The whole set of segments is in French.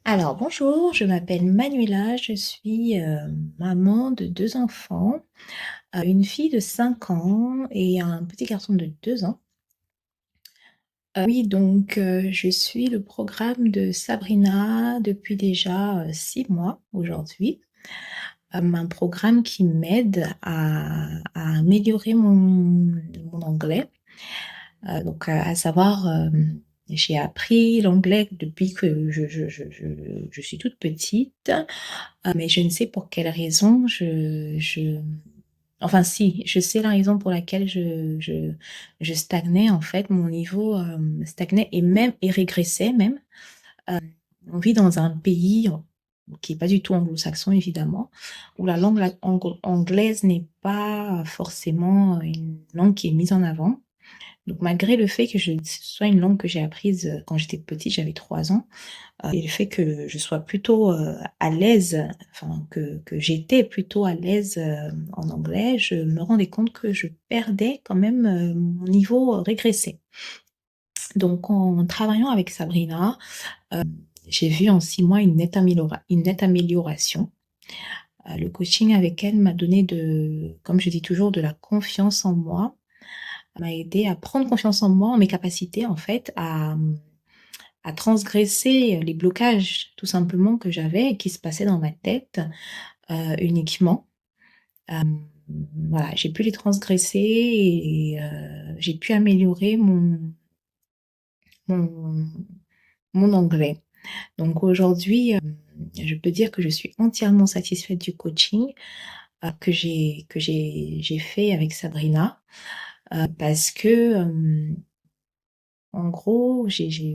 Alors bonjour, je m'appelle Manuela, je suis, maman de 2 enfants, une fille de 5 ans et un petit garçon de 2 ans. Oui donc je suis le programme de Sabrina depuis déjà, 6 mois aujourd'hui. Un programme qui m'aide à améliorer mon anglais. À savoir, j'ai appris l'anglais depuis que je suis toute petite. Mais je ne sais pour quelle raison enfin si, je sais la raison pour laquelle je stagnais en fait, mon niveau, stagnait et régressait même. On vit dans un pays qui est pas du tout anglo-saxon évidemment, où la langue anglaise n'est pas forcément une langue qui est mise en avant. Donc malgré le fait que ce soit une langue que j'ai apprise, quand j'étais petite, j'avais 3 ans, et le fait que je sois plutôt, à l'aise, enfin que j'étais plutôt à l'aise, en anglais, je me rendais compte que je perdais quand même, mon niveau, régressait. Donc en travaillant avec Sabrina, heu, j'ai vu en 6 mois une nette amélioration. Le coaching avec elle m'a donné comme je dis toujours, de la confiance en moi, m'a aidé à prendre confiance en moi, en mes capacités en fait, à transgresser les blocages tout simplement que j'avais et qui se passaient dans ma tête, uniquement. Hem, voilà, j'ai pu les transgresser et j'ai pu améliorer mon mon anglais. Donc aujourd'hui, je peux dire que je suis entièrement satisfaite du coaching, que j'ai fait avec Sabrina, parce que, en gros,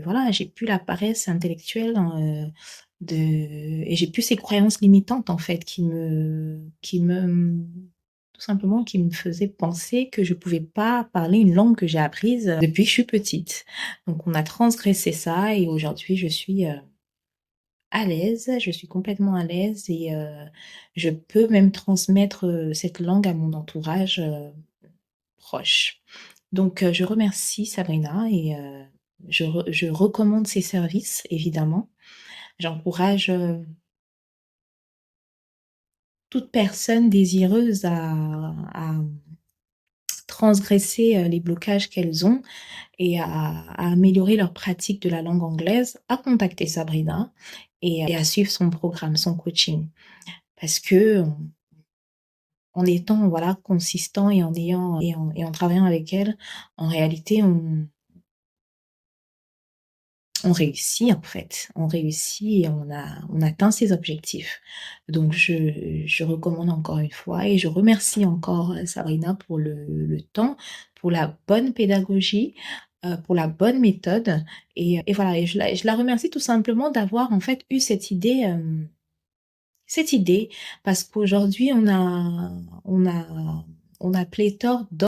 voilà, j'ai plus la paresse intellectuelle, de et j'ai plus ces croyances limitantes, en fait, tout simplement, qui me faisaient penser que je pouvais pas parler une langue que j'ai apprise, depuis que je suis petite. Donc on a transgressé ça et aujourd'hui je suis, à l'aise, je suis complètement à l'aise et je peux même transmettre, cette langue à mon entourage, proche. Donc je remercie Sabrina et je recommande ses services évidemment. J'encourage, toute personne désireuse à transgresser, les blocages qu'elles ont et à améliorer leur pratique de la langue anglaise, à contacter Sabrina et à suivre son programme, son coaching. Parce qu'en étant, voilà, consistant et en travaillant avec elle, en réalité, on réussit en fait, on réussit et on atteint ses objectifs. Donc je recommande encore une fois et je remercie encore, Sabrina pour le temps, pour la bonne pédagogie, pour la bonne méthode et voilà et je la remercie tout simplement d'avoir en fait eu cette idée parce qu'aujourd'hui on a pléthore